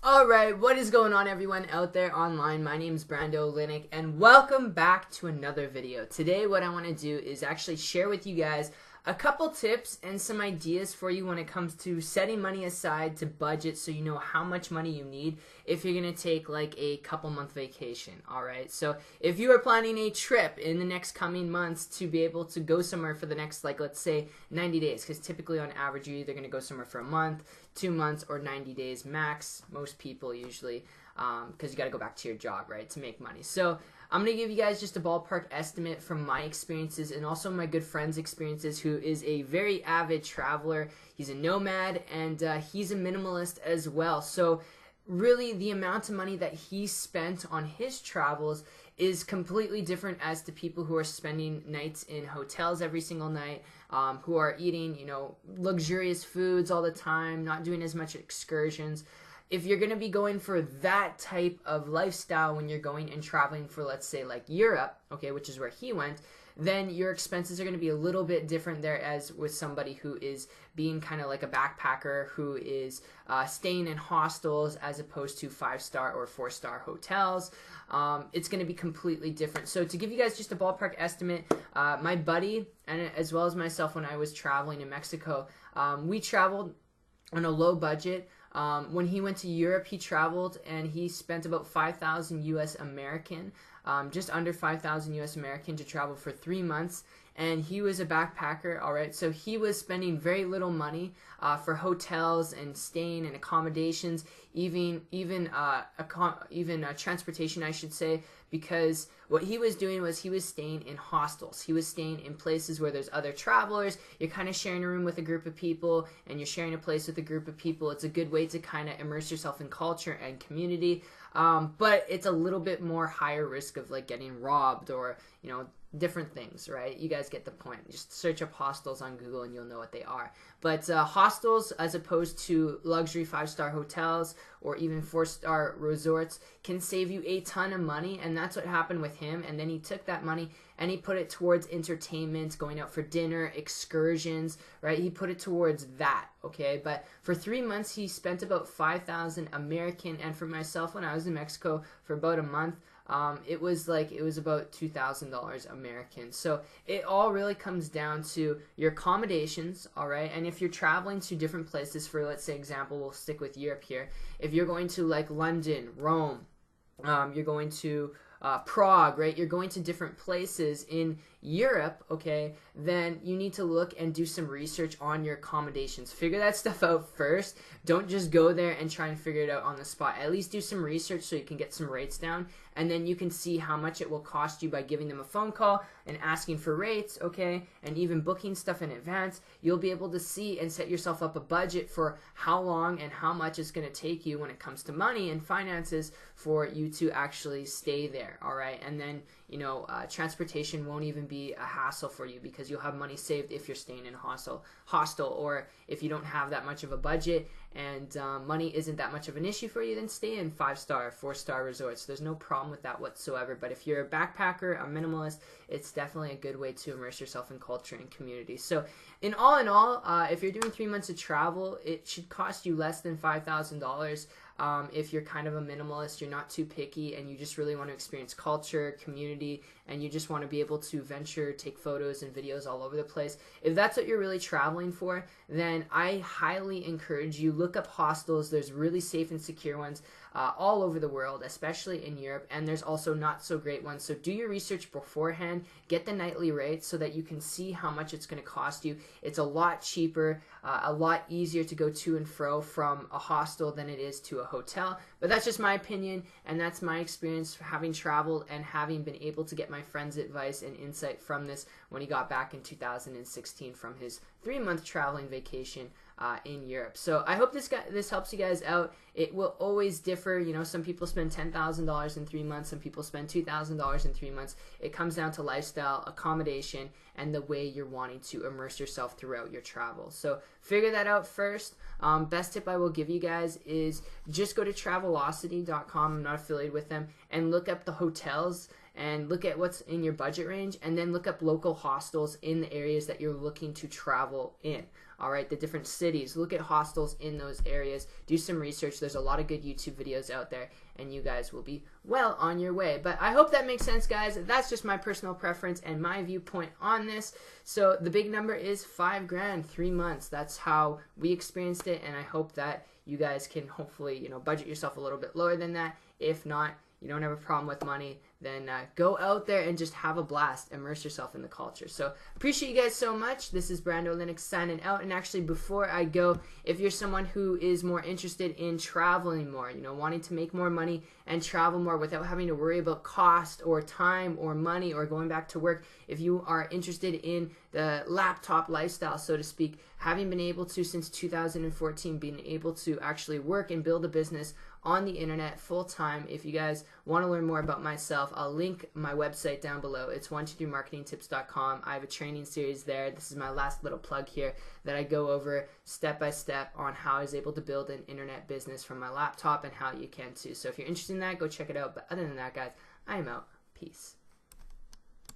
Alright, what is going on everyone out there online? My name is Brando Linick and welcome back to another video. Today what I want to do is actually share with you guys a couple tips and some ideas for you when it comes to setting money aside to budget so you know how much money you need if you're going to take like a couple month vacation. Alright, so if you are planning a trip in the next coming months to be able to go somewhere for the next, like, let's say 90 days, because typically on average you're either going to go somewhere for a month, 2 months, or 90 days max. Most people usually, because you got to go back to your job, right, to make money. So I'm going to give you guys just a ballpark estimate from my experiences and also my good friend's experiences, who is a very avid traveler. He's a nomad and he's a minimalist as well. So really the amount of money that he spent on his travels is completely different as to people who are spending nights in hotels every single night, who are eating, luxurious foods all the time, not doing as much excursions. If you're going to be going for that type of lifestyle when you're going and traveling for, let's say, like Europe, okay, which is where he went, then your expenses are going to be a little bit different there as with somebody who is being kind of like a backpacker who is staying in hostels as opposed to 5-star or 4-star hotels. It's going to be completely different. So to give you guys just a ballpark estimate, my buddy and as well as myself, when I was traveling in Mexico, we traveled on a low budget. When he went to Europe, he traveled and he spent about 5,000 US American, just under 5,000 US American to travel for 3 months. And he was a backpacker, all right? So he was spending very little money for hotels and staying and accommodations, even transportation, I should say, because what he was doing was he was staying in hostels. He was staying in places where there's other travelers. You're kind of sharing a room with a group of people, and you're sharing a place with a group of people. It's a good way to kind of immerse yourself in culture and community, but it's a little bit more higher risk of like getting robbed or, different things, right? You guys get the point. Just search up hostels on Google and you'll know what they are. But hostels, as opposed to luxury 5-star hotels or even 4-star resorts, can save you a ton of money, and that's what happened with him. And then he took that money and he put it towards entertainment, going out for dinner, excursions, right? He put it towards that, okay? But for 3 months, he spent about 5,000 American, and for myself, when I was in Mexico for about a month, it was about $2,000 American. So it all really comes down to your accommodations, all right? And if you're traveling to different places, for, let's say, example, we'll stick with Europe here. If you're going to like London, Rome, you're going to Prague, right? You're going to different places in Europe, okay? Then you need to look and do some research on your accommodations. Figure that stuff out first. Don't just go there and try and figure it out on the spot. At least do some research so you can get some rates down, and then you can see how much it will cost you by giving them a phone call and asking for rates, okay? And even booking stuff in advance. You'll be able to see and set yourself up a budget for how long and how much it's going to take you when it comes to money and finances for you to actually stay there, all right? And then, transportation won't even be a hassle for you because you'll have money saved if you're staying in a hostel, or if you don't have that much of a budget and money isn't that much of an issue for you, then stay in 5-star, 4-star resorts. There's no problem with that whatsoever. But if you're a backpacker, a minimalist, it's definitely a good way to immerse yourself in culture and community. So in all, if you're doing 3 months of travel, it should cost you less than $5,000. If you're kind of a minimalist, you're not too picky, and you just really want to experience culture, community, and you just want to be able to venture, take photos and videos all over the place. If that's what you're really traveling for, then I highly encourage you, look up hostels. There's really safe and secure ones all over the world, especially in Europe, and there's also not so great ones. So do your research beforehand, get the nightly rates so that you can see how much it's going to cost you. It's a lot cheaper, a lot easier to go to and fro from a hostel than it is to a hotel. But that's just my opinion, and that's my experience having traveled and having been able to get my friend's advice and insight from this when he got back in 2016 from his 3-month traveling vacation in Europe. So I hope this helps you guys out. It will always differ. Some people spend $10,000 in 3 months. Some people spend $2,000 in 3 months. It comes down to lifestyle, accommodation, and the way you're wanting to immerse yourself throughout your travel. So figure that out first. Best tip I will give you guys is just go to Travelocity.com. I'm not affiliated with them, and look up the hotels and look at what's in your budget range, and then look up local hostels in the areas that you're looking to travel in. All right, the different cities. Look at hostels in those areas. Do some research. There's a lot of good YouTube videos out there, and you guys will be well on your way. But I hope that makes sense, guys. That's just my personal preference and my viewpoint on this. So the big number is $5,000, 3 months. That's how we experienced it, and I hope that you guys can hopefully, budget yourself a little bit lower than that. If not, you don't have a problem with money, then go out there and just have a blast. Immerse yourself in the culture. So appreciate you guys so much. This is Brando Linux signing out. And actually, before I go, if you're someone who is more interested in traveling more, wanting to make more money and travel more without having to worry about cost or time or money or going back to work, if you are interested in the laptop lifestyle, so to speak, having been able to, since 2014, being able to actually work and build a business on the internet full time. If you guys want to learn more about myself, I'll link my website down below. It's 123marketingtips.com. I have a training series there. This is my last little plug here that I go over step by step on how I was able to build an internet business from my laptop and how you can too. So if you're interested in that, go check it out. But other than that, guys, I am out. Peace.